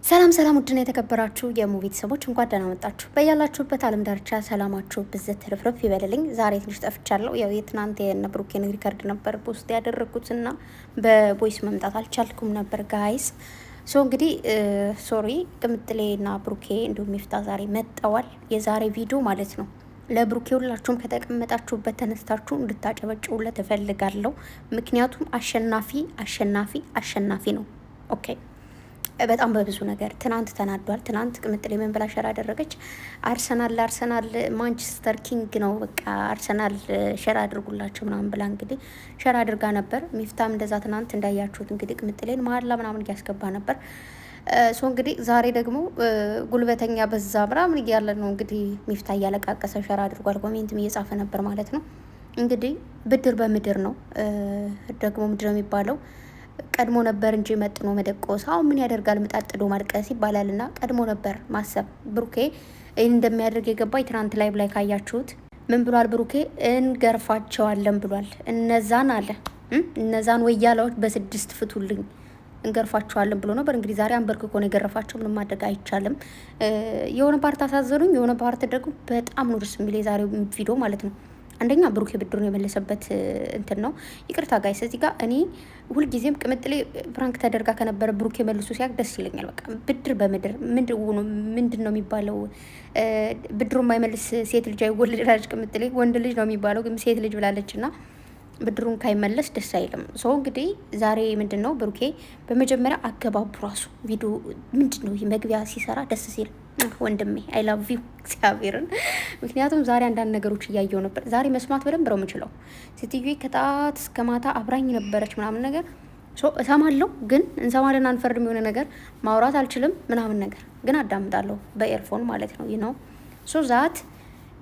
ሰላም ሰላም፣ ውድና የተከበራችሁ የሙ ቤተሰቦች እንኳን ደህና መጣችሁ። በያላችሁበት ዓለም ዳርቻ ሰላማችሁ ብዝት ትርፍርፍ ይበልልኝ። ዛሬ ትንሽ ጠፍቻለሁ። ያው የትናንት የነ ብሩኬን ሪከርድ ነበር ፖስት ያደረኩትና በቮይስ መምጣት አልቻልኩም ነበር ጋይስ። እንግዲህ ሶሪ ቅምጥሌና ብሩኬ እንዲሁም ሚፍታ ዛሬ መጠዋል። የዛሬ ቪዲዮ ማለት ነው ለብሩኬ ሁላችሁም ከተቀመጣችሁበት ተነስታችሁ እንድታጨበጭቡለት እፈልጋለሁ። ምክንያቱም አሸናፊ አሸናፊ አሸናፊ ነው። ኦኬ በጣም በብዙ ነገር ትናንት ተናዷል። ትናንት ቅምጥሌ ምን ብላ ሸር አደረገች? አርሰናል ማንቸስተር ኪንግ ነው፣ በቃ አርሰናል ሸር አድርጉላቸው ምናምን ብላ እንግዲህ ሸር አድርጋ ነበር። ሚፍታም እንደዛ ትናንት እንዳያችሁት እንግዲህ ቅምጥሌን መሀላ ምናምን እያስገባ ነበር። እንግዲህ ዛሬ ደግሞ ጉልበተኛ በዛ ምናምን እያለ ነው እንግዲህ ሚፍታ እያለቃቀሰ ሸር አድርጓል። ኮሜንትም እየጻፈ ነበር ማለት ነው። እንግዲህ ብድር በምድር ነው ደግሞ ምድር የሚባለው ቀድሞ ነበር እንጂ መጥኖ መደቆስ አሁን ምን ያደርጋል ምጣጥዶ ማልቀስ ይባላል። እና ቀድሞ ነበር ማሰብ። ብሩኬ ይህን እንደሚያደርግ የገባኝ ትናንት ላይ ብላይ ካያችሁት ምን ብሏል? ብሩኬ እንገርፋቸዋለን ብሏል። እነዛን አለ እነዛን ወያላዎች በስድስት ፍቱልኝ እንገርፋቸዋለን ብሎ ነበር። እንግዲህ ዛሬ አንበርክኮ ነው የገረፋቸው። ምንም ማድረግ አይቻልም። የሆነ ፓርት አሳዘኑኝ፣ የሆነ ፓርት ደግሞ በጣም ነው ደስ የሚል የዛሬው ቪዲዮ ማለት ነው። አንደኛ ብሩኬ ብድሩን የመለሰበት እንትን ነው። ይቅርታ ጋይስ፣ እዚህ ጋር እኔ ሁልጊዜም ቅምጥሌ ፕራንክ ተደርጋ ከነበረ ብሩኬ መልሶ ሲያቅ ደስ ይለኛል። በቃ ብድር በምድር ምንድን ነው የሚባለው? ብድሩ የማይመልስ ሴት ልጅ አይወለድላለች። ቅምጥሌ ወንድ ልጅ ነው የሚባለው፣ ግን ሴት ልጅ ብላለች እና ብድሩን ካይመለስ ደስ አይልም። እንግዲህ ዛሬ ምንድን ነው ብሩኬ በመጀመሪያ አገባቡ ራሱ ቪዲዮ ምንድን ነው መግቢያ ሲሰራ ደስ ሲል ወንድሜ አይ ላቭ ዩ እግዚአብሔርን። ምክንያቱም ዛሬ አንዳንድ ነገሮች እያየው ነበር። ዛሬ መስማት በደንብ ነው የምችለው። ሴትዮ ከጠዋት እስከ ማታ አብራኝ ነበረች ምናምን ነገር እሰማለሁ፣ ግን እንሰማለን አንፈርድም። የሆነ ነገር ማውራት አልችልም ምናምን ነገር ግን አዳምጣለሁ በኤርፎን ማለት ነው። ነው ዛት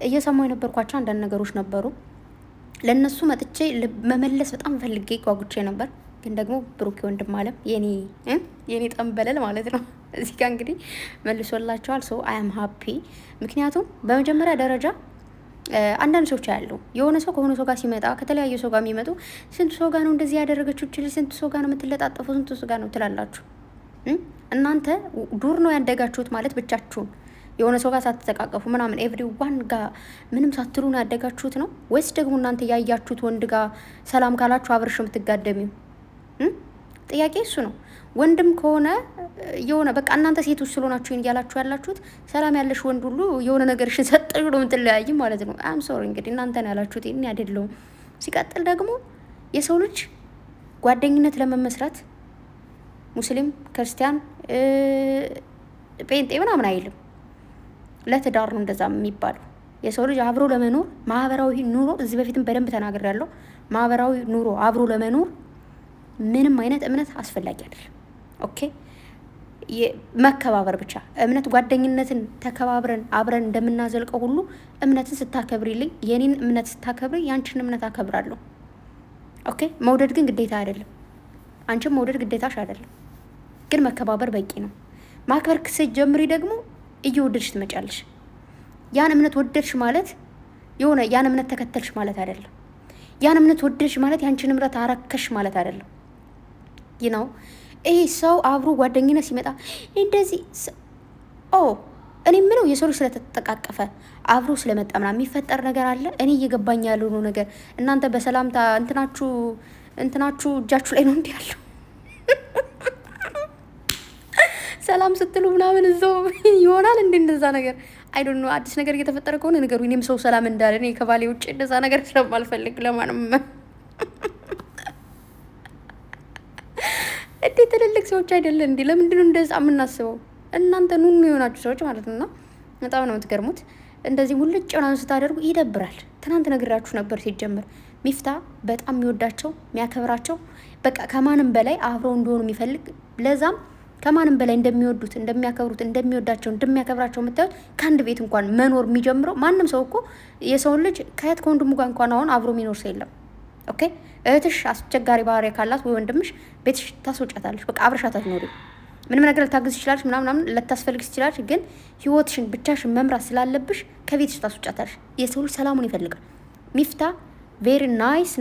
እየሰማው የነበርኳቸው አንዳንድ ነገሮች ነበሩ። ለእነሱ መጥቼ መመለስ በጣም ፈልጌ ጓጉቼ ነበር። ግን ደግሞ ብሩኬ ወንድም አለም የኔ ጠንበለል ማለት ነው እዚህ ጋር እንግዲህ መልሶላቸዋል። አይ አም ሀፒ። ምክንያቱም በመጀመሪያ ደረጃ አንዳንድ ሰዎች ያሉ የሆነ ሰው ከሆነ ሰው ጋር ሲመጣ ከተለያዩ ሰው ጋር የሚመጡ ስንቱ ሰው ጋር ነው እንደዚህ ያደረገችው ችል፣ ስንቱ ሰው ጋር ነው የምትለጣጠፈው፣ ስንቱ ሰው ጋር ነው ትላላችሁ። እናንተ ዱር ነው ያደጋችሁት ማለት ብቻችሁን የሆነ ሰው ጋር ሳትተቃቀፉ ምናምን ኤቭሪ ዋን ጋር ምንም ሳትሉ ነው ያደጋችሁት ነው ወይስ ደግሞ እናንተ ያያችሁት ወንድ ጋር ሰላም ካላችሁ አብርሽ የምትጋደሚው? ጥያቄ እሱ ነው። ወንድም ከሆነ የሆነ በቃ እናንተ ሴቶች ስለሆናችሁ እያላችሁ ያላችሁት ሰላም ያለሽ ወንድ ሁሉ የሆነ ነገርሽን ሰጠሽ ነው የምትለያይ ማለት ነው። አም ሶሪ እንግዲህ እናንተ ነው ያላችሁት፣ ይሄን አይደለም። ሲቀጥል ደግሞ የሰው ልጅ ጓደኝነት ለመመስረት ሙስሊም፣ ክርስቲያን፣ ጴንጤ ምናምን አይልም። ለትዳር ነው እንደዛ የሚባለው። የሰው ልጅ አብሮ ለመኖር ማህበራዊ ኑሮ እዚህ በፊትም በደንብ ተናግሬያለሁ። ማህበራዊ ኑሮ አብሮ ለመኖር ምንም አይነት እምነት አስፈላጊ አይደለም። ኦኬ መከባበር ብቻ እምነት ጓደኝነትን ተከባብረን አብረን እንደምናዘልቀው ሁሉ እምነትን ስታከብሪልኝ የኔን እምነት ስታከብሪ ያንቺን እምነት አከብራለሁ። ኦኬ መውደድ ግን ግዴታ አይደለም። አንቺም መውደድ ግዴታሽ አይደለም፣ ግን መከባበር በቂ ነው። ማክበር ስትጀምሪ ደግሞ እየወደድሽ ትመጫለሽ። ያን እምነት ወደድሽ ማለት የሆነ ያን እምነት ተከተልሽ ማለት አይደለም። ያን እምነት ወደድሽ ማለት ያንቺን እምነት አረከሽ ማለት አይደለም። ነው ይሄ ሰው አብሮ ጓደኝነት ሲመጣ እንደዚህ እኔ ምለው የሰው ልጅ ስለተጠቃቀፈ አብሮ ስለመጣ ምናምን የሚፈጠር ነገር አለ። እኔ እየገባኝ ያለው ነው ነገር እናንተ በሰላምታ እንትናችሁ እጃችሁ ላይ ነው እንዲህ ያለው ሰላም ስትሉ ምናምን እዛው ይሆናል እንዴ እንደዛ ነገር አይ ዶንት ኖ። አዲስ ነገር እየተፈጠረ ከሆነ ነገሩ እኔም ሰው ሰላም እንዳለ እኔ ከባሌ ውጭ እንደዛ ነገር ስለማልፈልግ ለማንም እንዴ ትልልቅ ሰዎች አይደለም እንዴ? ለምንድን ነው እንደዛ የምናስበው? እናንተ ኑኑ የሆናችሁ ሰዎች ማለት ነውና በጣም ነው የምትገርሙት። እንደዚህ ሙልጭ ሆናን ስታደርጉ ይደብራል። ትናንት ነግራችሁ ነበር። ሲጀምር ሚፍታ በጣም የሚወዳቸው የሚያከብራቸው በቃ ከማንም በላይ አብረው እንደሆኑ የሚፈልግ ለዛም ከማንም በላይ እንደሚወዱት እንደሚያከብሩት እንደሚወዳቸው እንደሚያከብራቸው የምታዩት ከአንድ ቤት እንኳን መኖር የሚጀምረው ማንም ሰው እኮ የሰውን ልጅ ከእህት ከወንድሙ ጋር እንኳን አሁን አብሮ የሚኖር ሰው የለም። ኦኬ እህትሽ አስቸጋሪ ባህሪ ካላት ወይ ወንድምሽ ቤትሽ ታስወጫታለሽ። በቃ አብረሻት አትኖሪ። ምንም ነገር ልታግዝ ይችላልሽ ምናምን ልታስፈልግሽ ይችላልሽ፣ ግን ህይወትሽን ብቻሽን መምራት ስላለብሽ ከቤትሽ ታስወጫታለሽ። የሰው ልጅ ሰላሙን ይፈልጋል። ሚፍታ ቬሪ ናይስ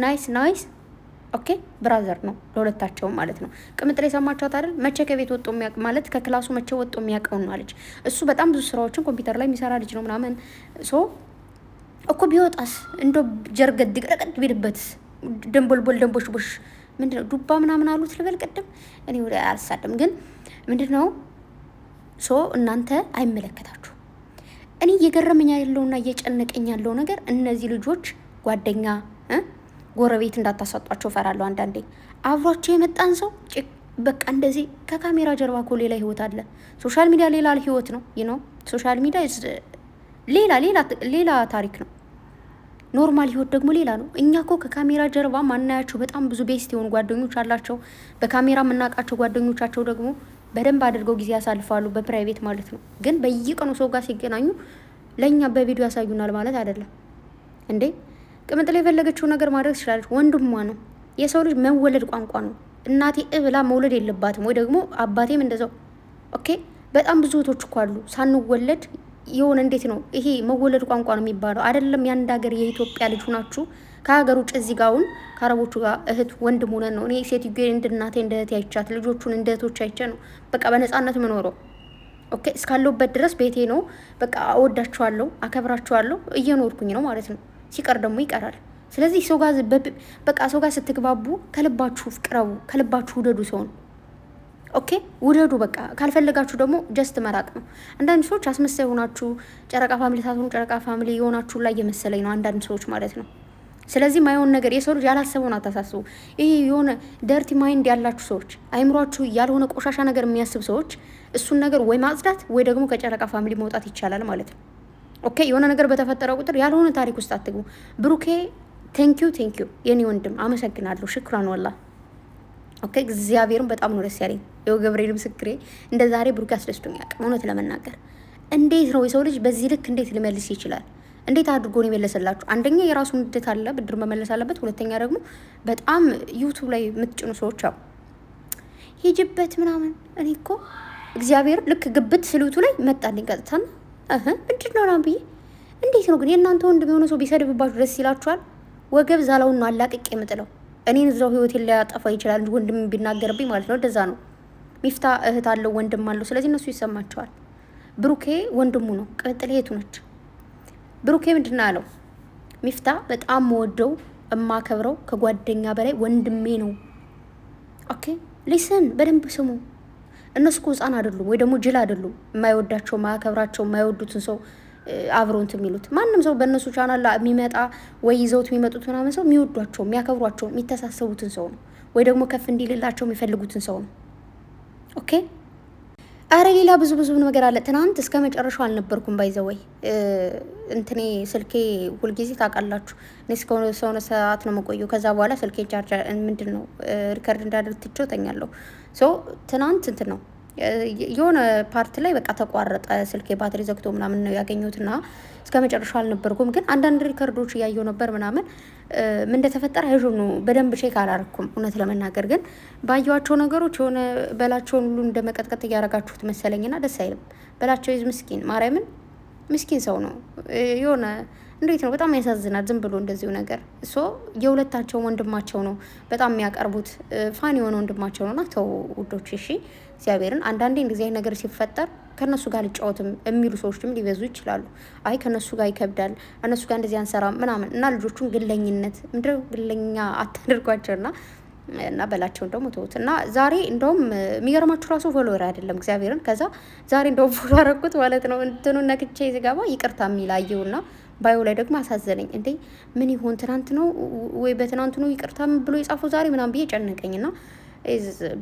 ኦኬ ብራዘር ነው ለሁለታቸውም ማለት ነው። ቅምጥሌ ሰማችኋት አይደል? መቼ ከቤት ወጥቶ የሚያውቅ ማለት ከክላሱ መቼ ወጥቶ የሚያውቀው ነው አለች። እሱ በጣም ብዙ ስራዎችን ኮምፒውተር ላይ የሚሰራ ልጅ ነው ምናምን ሶ እኮ ቢወጣስ እንዶ ጀርገድ ረቀድ ቢልበትስ ደንቦልቦል ደንቦሽቦሽ ምንድነው ዱባ ምናምን አሉት ልበል ቅድም እኔ ወደ አልሳደም ግን ምንድነው ሶ እናንተ አይመለከታችሁ። እኔ እየገረመኝ ያለውና እየጨነቀኝ ያለው ነገር እነዚህ ልጆች ጓደኛ ጎረቤት እንዳታሳጧቸው ፈራለሁ። አንዳንዴ አብሯቸው የመጣን ሰው በቃ እንደዚህ ከካሜራ ጀርባ እኮ ሌላ ህይወት አለ። ሶሻል ሚዲያ ሌላ ህይወት ነው ነው ሶሻል ሚዲያ ሌላ ታሪክ ነው። ኖርማል ህይወት ደግሞ ሌላ ነው። እኛ እኮ ከካሜራ ጀርባ ማናያቸው በጣም ብዙ ቤስት የሆኑ ጓደኞች አላቸው። በካሜራ የምናውቃቸው ጓደኞቻቸው ደግሞ በደንብ አድርገው ጊዜ ያሳልፋሉ በፕራይቬት ማለት ነው። ግን በየቀኑ ሰው ጋር ሲገናኙ ለእኛ በቪዲዮ ያሳዩናል ማለት አይደለም እንዴ። ቅምጥሌ የፈለገችው ነገር ማድረግ ትችላለች። ወንድሟ ነው። የሰው ልጅ መወለድ ቋንቋ ነው። እናቴ እብላ መውለድ የለባትም ወይ ደግሞ አባቴም እንደዛው። ኦኬ በጣም ብዙ እህቶች እኮ አሉ ሳንወለድ የሆነ እንዴት ነው ይሄ መወለድ ቋንቋ ነው የሚባለው አይደለም። የአንድ ሀገር የኢትዮጵያ ልጅ ሆናችሁ ከሀገር ውጭ እዚህ ጋር አሁን ከአረቦቹ ጋር እህት ወንድም ሆነን ነው። እኔ ሴትዮ እንደ እናቴ እንደ እህቴ አይቻት ልጆቹን እንደ እህቶች አይቼ ነው በቃ በነፃነት የምኖረው። ኦኬ እስካለሁበት ድረስ ቤቴ ነው። በቃ እወዳችኋለሁ፣ አከብራችኋለሁ፣ እየኖርኩኝ ነው ማለት ነው። ሲቀር ደግሞ ይቀራል። ስለዚህ ሰው ጋር ስትግባቡ ከልባችሁ ፍቅረቡ፣ ከልባችሁ ውደዱ ሰውን። ኦኬ ውደዱ በቃ። ካልፈለጋችሁ ደግሞ ጀስት መራቅ ነው። አንዳንድ ሰዎች አስመሳይ የሆናችሁ ጨረቃ ፋሚሊ ሳትሆኑ ጨረቃ ፋሚሊ የሆናችሁ ላይ እየመሰለኝ ነው አንዳንድ ሰዎች ማለት ነው። ስለዚህ ማይሆን ነገር የሰው ልጅ ያላሰበውን አታሳስቡ። ይሄ የሆነ ደርቲ ማይንድ ያላችሁ ሰዎች፣ አይምሯችሁ ያልሆነ ቆሻሻ ነገር የሚያስብ ሰዎች እሱን ነገር ወይ ማጽዳት ወይ ደግሞ ከጨረቃ ፋሚሊ መውጣት ይቻላል ማለት ነው። ኦኬ የሆነ ነገር በተፈጠረ ቁጥር ያልሆነ ታሪክ ውስጥ አትግቡ። ብሩኬ ቴንኪዩ የኔ ወንድም አመሰግናለሁ። ሽክራን ወላ ኦኬ እግዚአብሔርን በጣም ነው ደስ ያለኝ። ይኸው ገብርኤል ምስክሬ እንደ ዛሬ ብሩኬ አስደስቶኛል። እውነት ለመናገር እንዴት ነው የሰው ልጅ በዚህ ልክ እንዴት ሊመልስ ይችላል? እንዴት አድርጎ ነው የመለሰላችሁ? አንደኛ የራሱን ንዴት አለ ብድር መመለስ አለበት። ሁለተኛ ደግሞ በጣም ዩቱብ ላይ የምትጭኑ ሰዎች አው ሂጅበት ምናምን። እኔ እኮ እግዚአብሔር ልክ ግብት ስልቱ ላይ መጣልኝ ቀጥታ ምንድን ነው ብዬ እንዴት ነው ግን የእናንተ ወንድም የሆነ ሰው ቢሰድብባችሁ ደስ ይላችኋል? ወገብ ዛላውን ነው አላቅቄ የምጥለው። እኔን እዛው ህይወቴን ሊያጠፋ ይችላል እንጂ ወንድም ቢናገርብኝ ማለት ነው። እንደዛ ነው። ሚፍታ እህት አለው ወንድም አለው። ስለዚህ እነሱ ይሰማቸዋል። ብሩኬ ወንድሙ ነው። ቅምጥሌ እህቱ ነች። ብሩኬ ምንድን ነው ያለው? ሚፍታ በጣም መወደው እማከብረው ከጓደኛ በላይ ወንድሜ ነው። ኦኬ ሊስን በደንብ ስሙ። እነሱ እኮ ህፃን አይደሉም ወይ ደግሞ ጅል አይደሉም። የማይወዳቸው የማያከብራቸው የማይወዱትን ሰው አብረውንት የሚሉት ማንም ሰው በእነሱ ቻናል የሚመጣ ወይ ይዘውት የሚመጡት ምናምን ሰው የሚወዷቸው የሚያከብሯቸው የሚተሳሰቡትን ሰው ነው ወይ ደግሞ ከፍ እንዲልላቸው የሚፈልጉትን ሰው ነው። ኦኬ አረ ሌላ ብዙ ነገር አለ። ትናንት እስከ መጨረሻው አልነበርኩም ባይዘወይ እንትኔ ስልኬ ሁልጊዜ ታውቃላችሁ እኔ እስከሆነ ሰዓት ነው መቆየው። ከዛ በኋላ ስልኬ ቻርጅ ምንድን ነው ሪከርድ እንዳደርግ ትቼው ተኛለሁ። ሶ ትናንት እንትን ነው የሆነ ፓርት ላይ በቃ ተቋረጠ ስልኬ ባትሪ ዘግቶ ምናምን ነው ያገኘሁትና እስከ መጨረሻው አልነበርኩም። ግን አንዳንድ ሪከርዶች እያየሁ ነበር ምናምን ምን እንደተፈጠረ አይጆም ነው በደንብ ቼክ አላረኩም እውነት ለመናገር። ግን ባየኋቸው ነገሮች የሆነ በላቸውን ሁሉ እንደመቀጥቀጥ እያረጋችሁት መሰለኝና ደስ አይልም። በላቸው ይዝ ምስኪን ማርያምን ምስኪን ሰው ነው የሆነ እንዴት ነው በጣም ያሳዝናል። ዝም ብሎ እንደዚሁ ነገር የሁለታቸው ወንድማቸው ነው በጣም የሚያቀርቡት ፋን የሆነ ወንድማቸው ነውና ተው ውዶች እሺ እግዚአብሔርን። አንዳንዴ እንደዚህ አይነት ነገር ሲፈጠር ከነሱ ጋር ልጫወትም የሚሉ ሰዎችም ሊበዙ ይችላሉ። አይ ከነሱ ጋር ይከብዳል እነሱ ጋር እንደዚህ አንሰራ ምናምን እና ልጆቹን ግለኝነት ምንድነው ግለኛ አታደርጓቸውና እና በላቸውን ደግሞ ተውት። እና ዛሬ እንደውም የሚገርማችሁ ራሱ ፎሎወር አይደለም እግዚአብሔርን። ከዛ ዛሬ እንደውም ፎሎ አረኩት ማለት ነው። እንትኑን ነክቼ ሲገባ ይቅርታ የሚል አየውና ባዮ ላይ ደግሞ አሳዘነኝ። እንዴ ምን ይሆን ትናንት ነው ወይ በትናንቱ ነው ይቅርታ ብሎ የጻፈው ዛሬ ምናምን ብዬ ጨነቀኝና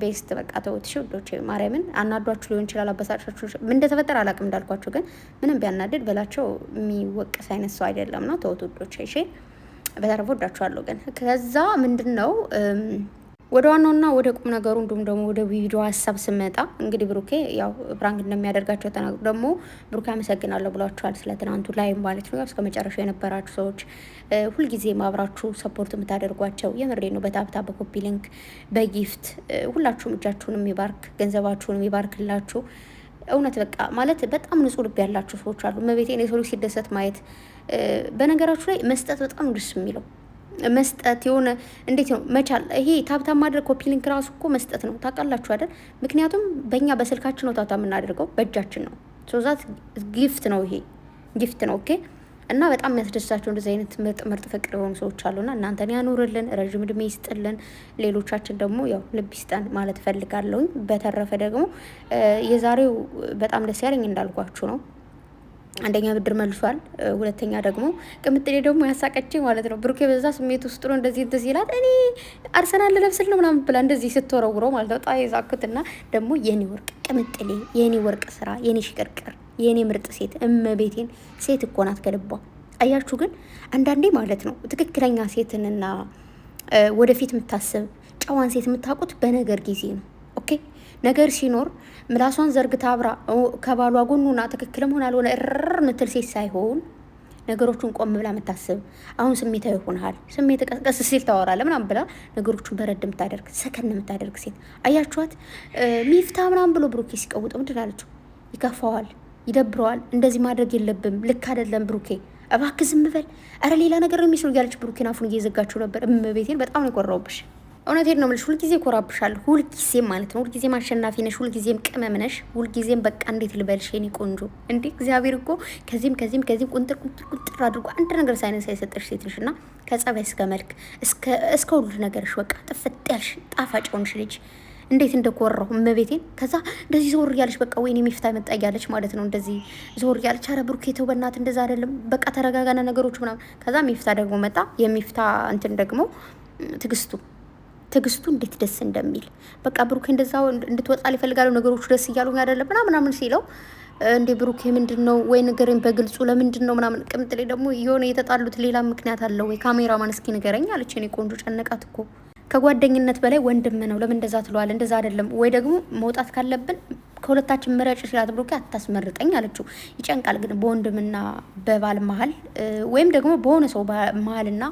ቤስት በቃ ተውት እሺ ውዶቼ። ማርያምን አናዷችሁ ሊሆን ይችላል አበሳጫችሁ ምን እንደተፈጠረ አላውቅም። እንዳልኳችሁ ግን ምንም ቢያናድድ በላቸው የሚወቀስ አይነት ሰው አይደለምና ተውት ውዶቼ እሺ። በተረፈ ወዳችኋለሁ። ግን ከዛ ምንድን ነው ወደ ዋናውና ወደ ቁም ነገሩ እንዲሁም ደግሞ ወደ ቪዲዮ ሀሳብ ስመጣ እንግዲህ ብሩኬ ያው ፕራንክ እንደሚያደርጋቸው ተናግሮ ደግሞ ብሩኬ አመሰግናለሁ ብሏቸዋል ስለ ትናንቱ ላይ ማለት ነው። ያው እስከ መጨረሻው የነበራችሁ ሰዎች ሁልጊዜ ማብራችሁ ሰፖርት የምታደርጓቸው የምሬ ነው። በታብታ በኮፒ ሊንክ በጊፍት ሁላችሁም እጃችሁንም ይባርክ ገንዘባችሁንም ይባርክላችሁ። እውነት በቃ ማለት በጣም ንጹህ ልብ ያላችሁ ሰዎች አሉ። መቤቴ የሰው ልጅ ሲደሰት ማየት በነገራችሁ ላይ መስጠት በጣም ደስ የሚለው መስጠት የሆነ እንዴት ነው መቻል። ይሄ ታብታ ማድረግ ኮፒ ሊንክ ራሱ እኮ መስጠት ነው ታውቃላችሁ አይደል? ምክንያቱም በእኛ በስልካችን ነው ታብታ የምናደርገው በእጃችን ነው። ሶዛት ጊፍት ነው፣ ይሄ ጊፍት ነው። ኦኬ እና በጣም የሚያስደስታቸው እንደዚህ አይነት ምርጥ ምርጥ ፍቅር የሆኑ ሰዎች አሉና እናንተን ያኑርልን፣ ረዥም እድሜ ይስጥልን። ሌሎቻችን ደግሞ ያው ልብ ይስጠን ማለት እፈልጋለሁኝ። በተረፈ ደግሞ የዛሬው በጣም ደስ ያለኝ እንዳልኳችሁ ነው። አንደኛ ብድር መልሷል። ሁለተኛ ደግሞ ቅምጥሌ ደግሞ ያሳቀችኝ ማለት ነው። ብሩኬ በዛ ስሜት ውስጥ ነው እንደዚህ ይላል። እኔ አርሰናል ለብስል ነው ምናምን ብላ እንደዚህ ስትወረውረው ማለት ነው። ጣይ ዛኩትና ደግሞ የኔ ወርቅ ቅምጥሌ፣ የኔ ወርቅ ስራ፣ የኔ ሽቅርቅር፣ የኔ ምርጥ ሴት፣ እመቤቴን ሴት እኮ ናት ከልቧ። አያችሁ ግን አንዳንዴ ማለት ነው ትክክለኛ ሴትንና ወደፊት የምታስብ ጨዋን ሴት የምታውቁት በነገር ጊዜ ነው። ኦኬ ነገር ሲኖር ምላሷን ዘርግታ አብራ ከባሏ ጎኑና ትክክልም ሆነ አልሆነ እርር ምትል ሴት ሳይሆን ነገሮቹን ቆም ብላ የምታስብ። አሁን ስሜታዊ ሆነሃል፣ ስሜት ቀስ ሲል ታወራለህ ምናምን ብላ ነገሮቹን በረድ የምታደርግ ሰከን የምታደርግ ሴት አያችኋት። ሚፍታ ምናምን ብሎ ብሩኬ ሲቀውጥ ምንድን አለችው? ይከፋዋል፣ ይደብረዋል። እንደዚህ ማድረግ የለብም ልክ አይደለም ብሩኬ እባክህ ዝም በል፣ ኧረ ሌላ ነገር ነው የሚስሉ እያለች ብሩኬን አፉን እየዘጋችው ነበር። እመቤቴን በጣም ነው የኮራውብሽ። እውነቴን ነው የምልሽ። ሁልጊዜ ኮራብሻለሁ፣ ሁልጊዜም ማለት ነው። ሁልጊዜም አሸናፊ ነሽ፣ ሁልጊዜም ቅመም ነሽ፣ ሁልጊዜም በቃ እንዴት ልበልሽ የኔ ቆንጆ። እንዴ እግዚአብሔር እኮ ከዚህም ቁንጥር አድርጎ አንድ ነገር ሳይነሳ የሰጠሽ ሴት ነሽ እና ከጸባይ እስከ መልክ እስከ ሁሉ ነገርሽ በቃ ጥፍጥ ያልሽ ጣፋጭ ሆንሽ ልጅ። እንዴት እንደኮራሁ እመቤቴን። ከዛ እንደዚህ ዞር እያለች በቃ ወይኔ ሚፍታ መጣ እያለች ማለት ነው። እንደዚህ ዞር እያለች ኧረ ብሩኬ ተው በእናትህ እንደዛ አይደለም በቃ ተረጋጋና ነገሮች ምናምን። ከዛ ሚፍታ ደግሞ መጣ። የሚፍታ እንትን ደግሞ ትግስቱ እንዴት ደስ እንደሚል በቃ ብሩኬ እንደዛ እንድትወጣ ሊፈልጋለው ነገሮቹ ደስ እያሉ አይደለም ምናምን ሲለው እንዴ ብሩኬ ምንድን ነው ወይ ንገረኝ በግልጹ ለምንድን ነው ምናምን። ቅምጥሌ ደግሞ የሆነ የተጣሉት ሌላ ምክንያት አለው ወይ ካሜራማን እስኪ ንገረኝ አለች። እኔ ቆንጆ ጨነቃት እኮ ከጓደኝነት በላይ ወንድም ነው ለምን እንደዛ ትለዋለህ? እንደዛ አይደለም ወይ ደግሞ መውጣት ካለብን ከሁለታችን ምረጭ ሲላት ብሩኬ አታስመርጠኝ አለችው። ይጨንቃል ግን በወንድምና በባል መሀል ወይም ደግሞ በሆነ ሰው መሀልና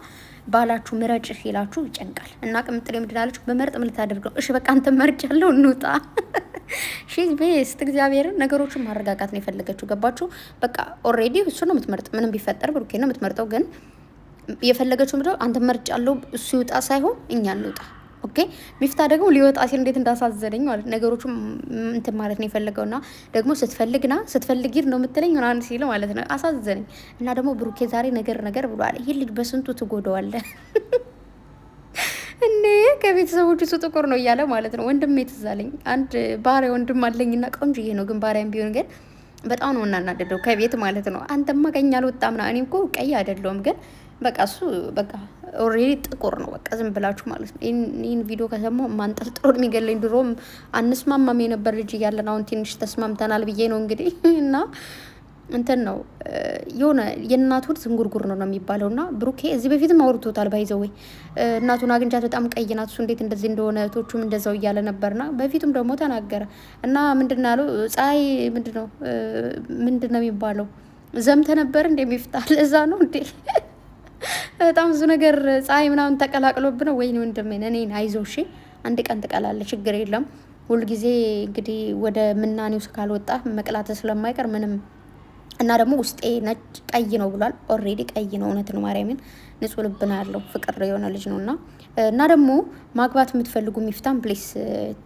ባላችሁ ምረጭ ሲላችሁ ይጨንቃል። እና ቅምጥሌ ምንድን አለችው? በመርጥ ምን ልታደርገው? እሺ በቃ አንተ መርጫለሁ እንውጣ። ሺዝ ቤስት እግዚአብሔርን ነገሮችን ማረጋጋት ነው የፈለገችው። ገባችሁ? በቃ ኦልሬዲ እሱ ነው የምትመርጥ። ምንም ቢፈጠር ብሩኬ ነው የምትመርጠው። ግን የፈለገችው ምንድነው? አንተ መርጫለሁ እሱ ይውጣ ሳይሆን እኛ እንውጣ። ኦኬ ሚፍታ ደግሞ ሊወጣ ሲል እንዴት እንዳሳዘነኝ ማለት ነገሮቹም እንትን ማለት ነው የፈለገውና ደግሞ ስትፈልግ ሂድ ነው የምትለኝ ምናምን ሲል ማለት ነው አሳዘነኝ። እና ደግሞ ብሩኬ ዛሬ ነገር ብሏል። ይህ ልጅ በስንቱ ትጎደዋለህ እኔ ከቤተሰቦቹ እሱ ጥቁር ነው እያለ ማለት ነው። ወንድም ትዛለኝ አንድ ባሪያ ወንድም አለኝና ቆንጆዬ ነው ግን ባሪያም ቢሆን ግን በጣም ነው እናናደደው ከቤት ማለት ነው። አንተማ ቀኝ አልወጣም ና እኔም እኮ ቀይ አይደለሁም ግን በቃ እሱ በቃ ኦልሬዲ ጥቁር ነው። በቃ ዝም ብላችሁ ማለት ነው። ይህን ቪዲዮ ከሰማሁ ማንጠልጥሎ የሚገለኝ። ድሮም አንስማማም የነበር ልጅ እያለን አሁን ትንሽ ተስማምተናል ብዬ ነው እንግዲህ እና እንትን ነው የሆነ የእናቱ ዝንጉርጉር ነው የሚባለው። እና ብሩኬ እዚህ በፊትም አውርቶታል። ባይዘው ወይ እናቱን አግኝቻት በጣም ቀይ ናት እሱ እንዴት እንደዚህ እንደሆነ እህቶቹም እንደዛው እያለ ነበርና በፊቱም ደግሞ ተናገረ እና ምንድን ያለው ፀሐይ ምንድን ነው የሚባለው ዘምተ ነበር እንደሚፍታል እዛ ነው እንዴ በጣም ብዙ ነገር ፀሐይ ምናምን ተቀላቅሎብ ነው ወይ ወንድሜን እኔን አይዞህ እሺ አንድ ቀን ትቀላለህ ችግር የለም። ሁልጊዜ እንግዲህ ወደ ምናኔው ካልወጣ መቅላት ስለማይቀር ምንም እና ደግሞ ውስጤ ነጭ ቀይ ነው ብሏል። ኦልሬዲ ቀይ ነው። እውነት ነው። ማርያምን ንጹህ ልብ ነው ያለው ፍቅር የሆነ ልጅ ነው እና ደግሞ ማግባት የምትፈልጉ ሚፍታም ፕሊስ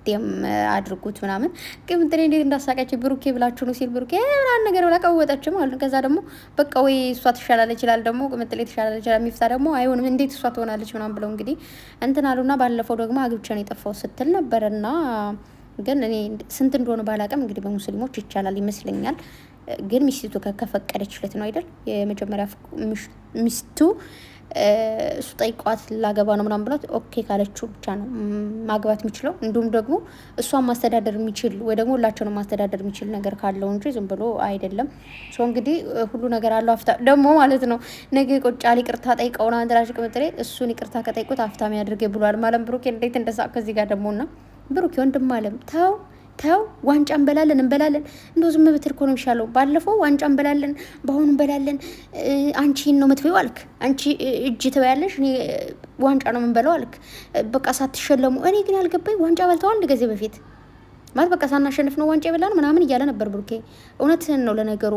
ዴም አድርጉት ምናምን። ግን እንትን እንዴት እንዳሳቀች ብሩኬ ብላችሁ ነው ሲል ብሩኬ ምናምን ነገር ብላ ቀወጠች ማለት ነው። ከዛ ደግሞ በቃ ወይ እሷ ትሻላለች ይችላል ደግሞ ቅምጥሌ ትሻላለች ይችላል። ሚፍታ ደግሞ አይሆንም እንዴት እሷ ትሆናለች ምናምን ብለው እንግዲህ እንትን አሉና ባለፈው ደግሞ አግብቼ ነው የጠፋው ስትል ነበርና ግን እኔ ስንት እንደሆነ ባላውቅም እንግዲህ በሙስሊሞች ይቻላል ይመስለኛል። ግን ሚስቱ ከፈቀደችለት ነው አይደል? የመጀመሪያ ሚስቱ እሱ ጠይቋት ላገባ ነው ምናምን ብላት ኦኬ ካለችው ብቻ ነው ማግባት የሚችለው። እንዲሁም ደግሞ እሷን ማስተዳደር የሚችል ወይ ደግሞ ሁላቸውንም ማስተዳደር የሚችል ነገር ካለው እንጂ ዝም ብሎ አይደለም። ሰው እንግዲህ ሁሉ ነገር አለው። አፍታ ደግሞ ማለት ነው ነገ ቆጫል ይቅርታ ጠይቀውና አንድራሽ ቅምጥሌ እሱን ይቅርታ ከጠይቁት አፍታም ያድርግ ብሏል ማለት ብሩኬ እንዴት እንደሳቅ ከዚህ ጋር ደግሞና ብሩኬ ወንድም አለም ተው ዋንጫ እንበላለን እንደው ዝም ብትል እኮ ነው የሚሻለው። ባለፈው ዋንጫ እንበላለን በአሁኑ እንበላለን አንቺን ነው የምትበይው አልክ። አንቺ እጅ ትበያለሽ እኔ ዋንጫ ነው የምንበላው አልክ። በቃ ሳትሸለሙ እኔ ግን ያልገባኝ ዋንጫ በልተዋል አንድ ጊዜ በፊት ማለት በቃ ሳናሸንፍ ነው ዋንጫ ይበላል ምናምን እያለ ነበር ብሩኬ። እውነትህን ነው። ለነገሩ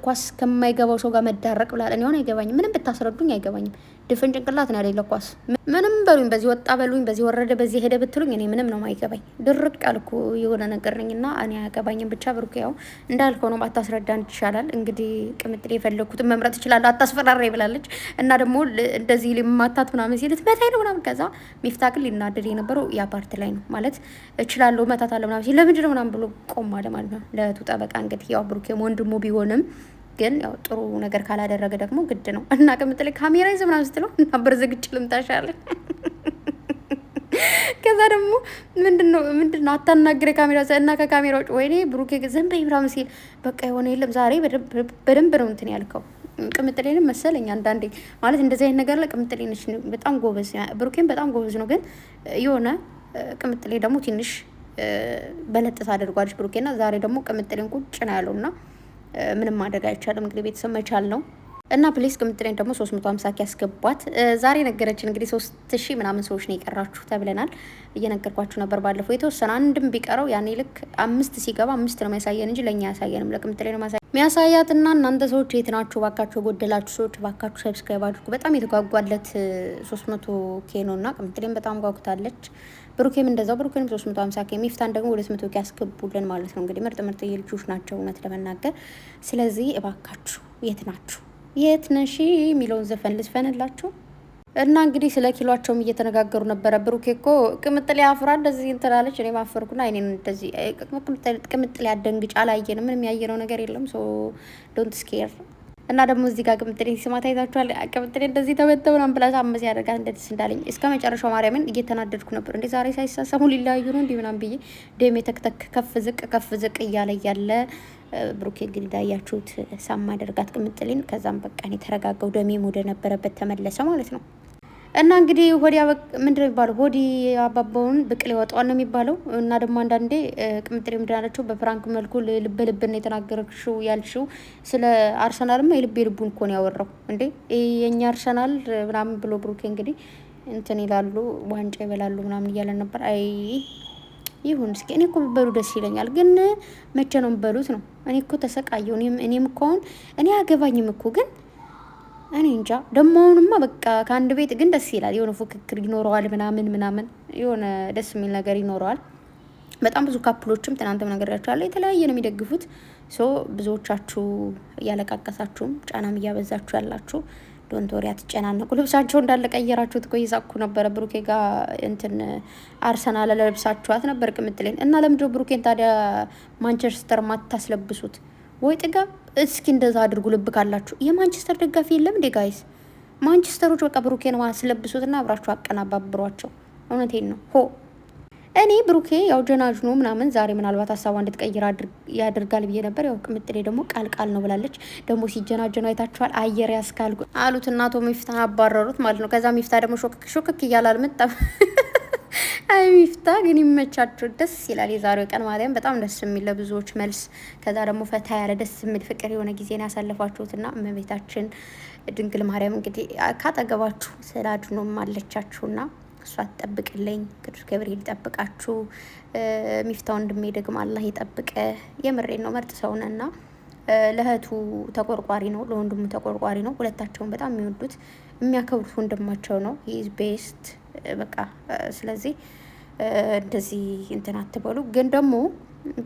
ኳስ ከማይገባው ሰው ጋር መዳረቅ ብላል። እኔ ሆነ አይገባኝም ምንም ብታስረዱኝ አይገባኝም። ድፍን ጭንቅላት ነው ያለኝ ለኳስ። ምንም በሉኝ፣ በዚህ ወጣ በሉኝ፣ በዚህ ወረደ፣ በዚህ ሄደ ብትሉኝ እኔ ምንም ነው ማይገባኝ። ድርቅ ያልኩ የሆነ ነገር ነኝና እኔ አያገባኝም። ብቻ ብሩክ ያው እንዳልከው ነው። አታስረዳን ይሻላል እንግዲህ። ቅምጥሌ የፈለኩትን መምረጥ እችላለሁ፣ አታስፈራራ ብላለች። እና ደግሞ እንደዚህ ሊማታት ምናምን ሲል ትመታኝ ነው ምናምን። ከዛ ሚፍታ ግን ሊናደድ የነበረው ያ ፓርት ላይ ነው ማለት እችላለሁ መታታለሁ ምናምን ሲል ለምንድን ነው ምናምን ብሎ ቆም አለ ማለት ነው። ለእህቱ ጠበቃ እንግዲህ ያው ብሩኬም ወንድሙ ቢሆንም ግን ያው ጥሩ ነገር ካላደረገ ደግሞ ግድ ነው እና ቅምጥሌ ካሜራ ይዘህ ምናምን ስትለው እና ብር ዝግጭ ልምታሻለ። ከዛ ደግሞ ምንድነው አታናግረ ካሜራ እና ከካሜራ ውጭ ወይኔ ብሩኬ ዘንበይ ምናምን ሲል በቃ የሆነ የለም ዛሬ በደንብ ነው እንትን ያልከው። ቅምጥሌንም መሰለኝ አንዳንዴ ማለት እንደዚህ አይነት ነገር ላይ ቅምጥሌ ነች በጣም ጎበዝ፣ ብሩኬም በጣም ጎበዝ ነው። ግን የሆነ ቅምጥሌ ደግሞ ትንሽ በለጥታ አድርጓለች ብሩኬና ዛሬ ደግሞ ቅምጥሌን ቁጭ ነው ያለውና ምንም ማድረግ አይቻልም። እንግዲህ ቤተሰብ መቻል ነው እና ፕሊስ ቅምጥሌን ደግሞ 350 ያስገቧት። ዛሬ ነገረችን እንግዲህ 3000 ምናምን ሰዎች ነው የቀራችሁ ተብለናል። እየነገርኳችሁ ነበር ባለፈው የተወሰነ አንድም ቢቀረው ያኔ ልክ 5 ሲገባ 5 ነው የሚያሳየን እንጂ ለኛ ያሳየንም ለቅምጥሌ ነው የሚያሳያትና እናንተ ሰዎች የት ናችሁ? ባካችሁ ጎደላችሁ ሰዎች ባካችሁ ሰብስክራይብ አድርጉ። በጣም የተጓጓለት 300 ኬ ነውና ቅምጥሌን በጣም ጓጉታለች። ብሩኬም እንደዛው ብሩኬንም 350 ኬ ሚፍታን ደግሞ 200 ኬ ያስገቡልን ማለት ነው። እንግዲህ ምርጥ የልጆች ናቸው እውነት ለመናገር። ስለዚህ እባካችሁ የት ናችሁ? የት ነሽ የሚለውን ዘፈን ልዝፈንላችሁ እና እንግዲህ ስለ ኪሏቸውም እየተነጋገሩ ነበረ። ብሩኬ እኮ ቅምጥሌ አፍራ እንደዚህ እንትላለች። እኔ ማፈርኩና እኔን እንደዚህ ቅምጥሌ አደንግጫ አላየንም። ምንም ያየነው ነገር የለም። ሶ ዶንት ስኬር እና ደግሞ እዚህ ጋር ቅምጥሌ ሲማታ ይዛችኋል። ቅምጥሌ እንደዚህ ተበተውን አምብላሳ አመስ ያደርጋት እንደዚህ እንዳለኝ እስከ መጨረሻው ማርያምን እየተናደድኩ ነበር። እንዴ ዛሬ ሳይሳሰሙ ሊለያዩ ነው እንዲህ ምናምን ብዬ ደሜ ተክተክ ከፍ ዝቅ እያለ ብሩኬ እንግዲህ እንዳያችሁት ሳማ አደርጋት ቅምጥሌን። ከዛም በቃ እኔ ተረጋጋው ደሜም ወደ ነበረበት ተመለሰ ማለት ነው። እና እንግዲህ ምንድነው የሚባለው ሆዲ አባባውን ብቅል ያወጣዋል ነው የሚባለው። እና ደግሞ አንዳንዴ ቅምጥሌ ምንድናለችው በፍራንክ መልኩ ልብን የተናገረችው ያልሽው ስለ አርሰናልማ የልቡን እኮ ነው ያወራው። እንዴ የኛ አርሰናል ምናምን ብሎ ብሩኬ እንግዲህ እንትን ይላሉ ዋንጫ ይበላሉ ምናምን እያለ ነበር። አይ ይሁን እስኪ እኔ እኮ ብበሉ ደስ ይለኛል፣ ግን መቼ ነው የምበሉት ነው? እኔ እኮ ተሰቃየሁ። እኔም እኮ አሁን እኔ አገባኝም እኮ ግን እኔ እንጃ። ደግሞ አሁንማ በቃ ከአንድ ቤት ግን ደስ ይላል። የሆነ ፉክክር ይኖረዋል ምናምን የሆነ ደስ የሚል ነገር ይኖረዋል። በጣም ብዙ ካፕሎችም ትናንትም ነገራችኋለሁ የተለያየ ነው የሚደግፉት። ሶ ብዙዎቻችሁ እያለቃቀሳችሁም ጫናም እያበዛችሁ ያላችሁ ዶንቶሪ አትጨናነቁ። ልብሳቸው እንዳለ ቀየራችሁት እኮ እየሳኩ ነበረ። ብሩኬ ጋር እንትን አርሰናል ለብሳችኋት ነበር ቅምጥሌን እና ለምንድነው ብሩኬን ታዲያ ማንቸስተር ማታስለብሱት? ወይ ጥጋብ! እስኪ እንደዛ አድርጉ ልብ ካላችሁ። የማንቸስተር ደጋፊ የለም እንዴ ጋይስ? ማንቸስተሮች በቃ ብሩኬን ማስለብሱትና አብራችሁ አቀናባብሯቸው። እውነቴን ነው ሆ እኔ ብሩኬ ያው ጀናጅኖ ምናምን ዛሬ ምናልባት ሀሳቧ እንድትቀይር ያደርጋል ብዬ ነበር። ያው ቅምጥሌ ደግሞ ቃል ነው ብላለች። ደግሞ ሲጀናጀኑ አይታችኋል። አየር ያስካል አሉት እና አቶ ሚፍታን አባረሩት ማለት ነው። ከዛ ሚፍታ ደግሞ ሾክክ እያለ አልመጣም። አይ ሚፍታ ግን ይመቻችሁ፣ ደስ ይላል። የዛሬው ቀን ማርያም በጣም ደስ የሚል ለብዙዎች መልስ። ከዛ ደግሞ ፈታ ያለ ደስ የሚል ፍቅር የሆነ ጊዜን ያሳለፋችሁትና እመቤታችን ድንግል ማርያም እንግዲህ ካጠገባችሁ ስላድኖም አለቻችሁና እሷ ትጠብቅልኝ። ቅዱስ ገብርኤል ይጠብቃችሁ። ሚፍታ ወንድሜ ደግሞ አላህ ይጠብቀ። የምሬን ነው። ምርጥ ሰውነና ለእህቱ ተቆርቋሪ ነው፣ ለወንድሙ ተቆርቋሪ ነው። ሁለታቸውን በጣም የሚወዱት የሚያከብሩት ወንድማቸው ነው። ሂዝ ቤስት በቃ። ስለዚህ እንደዚህ እንትን አትበሉ። ግን ደግሞ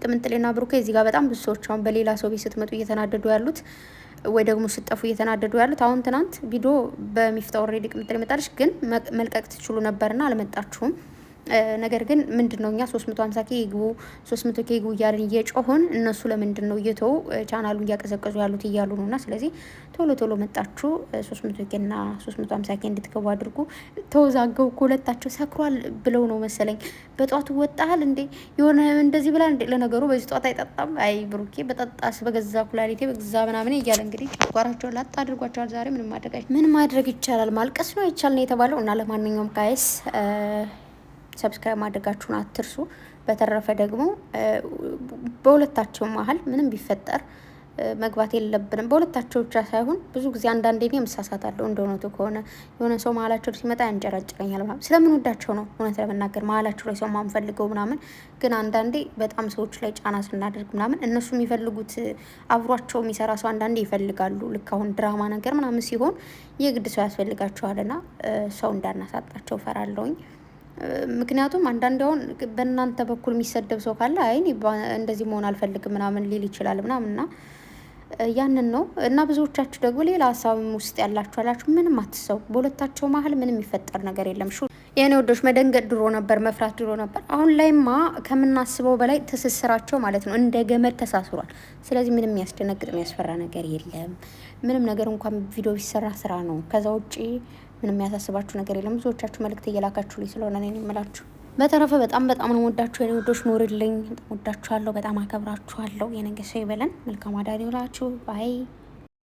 ቅምጥሌና ብሩኬ እዚህ ጋር በጣም ብዙ ሰዎች አሁን በሌላ ሰው ቤት ስትመጡ እየተናደዱ ያሉት ወይ ደግሞ ስጠፉ እየተናደዱ ያሉት። አሁን ትናንት ቪዲዮ በሚፍታ ኦልሬዲ ቅምጥሌ መጣለች፣ ግን መልቀቅ ትችሉ ነበርና አልመጣችሁም። ነገር ግን ምንድነው እኛ 350 ኬ ይግቡ 300 ኬ ይግቡ እያልን እየጮሆን እነሱ ለምንድን ነው እየተው ቻናሉን እያቀዘቀዙ ያሉት እያሉ ነውና፣ ስለዚህ ቶሎ መጣችሁ 300 ኬ እና 350 ኬ እንድትገቡ አድርጉ። ተወዛገው ሁለታቸው ሰክሯል ብለው ነው መሰለኝ። በጧቱ ወጣል እንዴ የሆነ እንደዚህ ብላ እንዴ። ለነገሩ በዚህ ጧት አይጠጣም። አይ ብሩኬ በጠጣስ በገዛ ኩላሊቴ በገዛ ምናምን እያለ እንግዲህ ጨጓራቸውን ላጣ አድርጓቸዋል። ዛሬ ምን ማድረግ ይቻላል? ማልቀስ ነው አይቻል ነው የተባለው። እና ለማንኛውም ጋይስ ሰብስክራይብ ማድረጋችሁን አትርሱ። በተረፈ ደግሞ በሁለታቸው መሀል ምንም ቢፈጠር መግባት የለብንም። በሁለታቸው ብቻ ሳይሆን ብዙ ጊዜ አንዳንዴ እኔ እሳሳታለሁ። እንደሆነቱ ከሆነ የሆነ ሰው መሀላቸው ሲመጣ ያንጨረጭረኛል ምናምን። ስለምንወዳቸው ነው እውነት ለመናገር መሀላቸው ላይ ሰው ማንፈልገው ምናምን። ግን አንዳንዴ በጣም ሰዎች ላይ ጫና ስናደርግ ምናምን እነሱ የሚፈልጉት አብሯቸው የሚሰራ ሰው አንዳንዴ ይፈልጋሉ። ልክ አሁን ድራማ ነገር ምናምን ሲሆን የግድ ሰው ያስፈልጋቸዋልና ሰው እንዳናሳጣቸው ፈራለሁኝ። ምክንያቱም አንዳንድ አሁን በእናንተ በኩል የሚሰደብ ሰው ካለ አይ እንደዚህ መሆን አልፈልግም ምናምን ሊል ይችላል ምናምንና ያንን ነው። እና ብዙዎቻችሁ ደግሞ ሌላ ሀሳብም ውስጥ ያላችሁ አላችሁ። ምንም አትሰው፣ በሁለታቸው መሀል ምንም የሚፈጠር ነገር የለም። የኔ ወዶች መደንገጥ ድሮ ነበር፣ መፍራት ድሮ ነበር። አሁን ላይማ ከምናስበው በላይ ትስስራቸው ማለት ነው እንደ ገመድ ተሳስሯል። ስለዚህ ምንም የሚያስደነግጥ የሚያስፈራ ነገር የለም። ምንም ነገር እንኳን ቪዲዮ ቢሰራ ስራ ነው። ከዛ ውጪ ምንም ያሳስባችሁ ነገር የለም። ብዙዎቻችሁ መልእክት እየላካችሁ ልኝ ስለሆነ ነው የምላችሁ። በተረፈ በጣም ነው ወዳችሁ የኔ ወዶች፣ ኖርልኝ። ወዳችኋለሁ፣ በጣም አከብራችኋለሁ። የነገ ሰው ይበለን። መልካም አዳር ይውላችሁ። ባይ